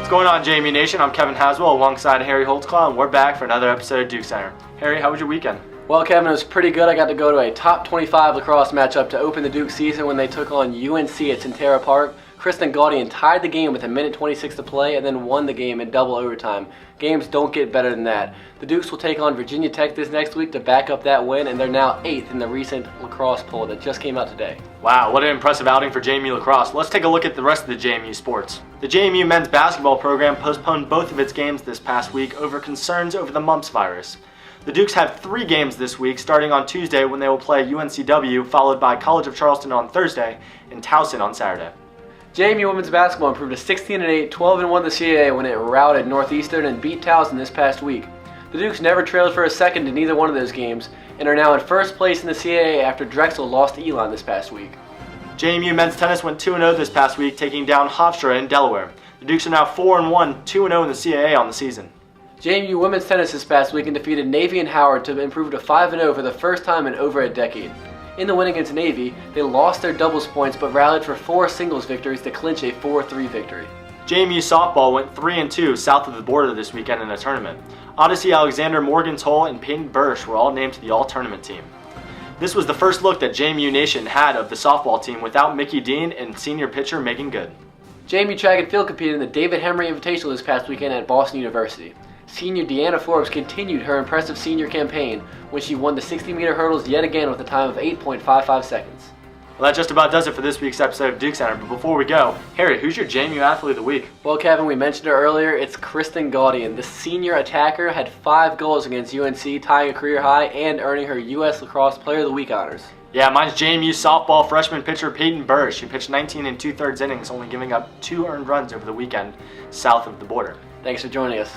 What's going on, JMU Nation? I'm Kevin Haswell alongside Harry Holtzclaw, and we're back for another episode of DukesCenter. Harry, how was your weekend? Well, Kevin, it was pretty good. I got to go to a top 25 lacrosse matchup to open the Duke season when they took on UNC at Centera Park. Kristen Gaudian tied the game with a minute 26 to play and then won the game in double overtime. Games don't get better than that. The Dukes will take on Virginia Tech this next week to back up that win, and they're now 8th in the recent lacrosse poll that just came out today. Wow, what an impressive outing for JMU lacrosse. Let's take a look at the rest of the JMU sports. The JMU men's basketball program postponed both of its games this past week over concerns over the mumps virus. The Dukes have 3 games this week, starting on Tuesday when they will play UNCW, followed by College of Charleston on Thursday and Towson on Saturday. JMU women's basketball improved to 16-8, 12-1 the CAA when it routed Northeastern and beat Towson this past week. The Dukes never trailed for a second in either one of those games and are now in first place in the CAA after Drexel lost to Elon this past week. JMU men's tennis went 2-0 this past week, taking down Hofstra in Delaware. The Dukes are now 4-1, 2-0 in the CAA on the season. JMU women's tennis this past week and defeated Navy and Howard to improve to 5-0 for the first time in over a decade. In the win against Navy, they lost their doubles points but rallied for 4 singles victories to clinch a 4-3 victory. JMU softball went 3-2 south of the border this weekend in a tournament. Odyssey Alexander, Morgan Toll, and Peyton Bursch were all named to the all-tournament team. This was the first look that JMU Nation had of the softball team without Mickey Dean and senior pitcher Megan Good. JMU track and field competed in the David Henry Invitational this past weekend at Boston University. Senior Deanna Forbes continued her impressive senior campaign when she won the 60-meter hurdles yet again with a time of 8.55 seconds. Well, that just about does it for this week's episode of DukesCenter, but before we go, Harry, who's your JMU Athlete of the Week? Well, Kevin, we mentioned her earlier. It's Kristen Gaudian. The senior attacker had 5 goals against UNC, tying a career high and earning her U.S. Lacrosse Player of the Week honors. Yeah, mine's JMU softball freshman pitcher Peyton Bursch. She pitched 19 2/3 innings, only giving up 2 earned runs over the weekend south of the border. Thanks for joining us.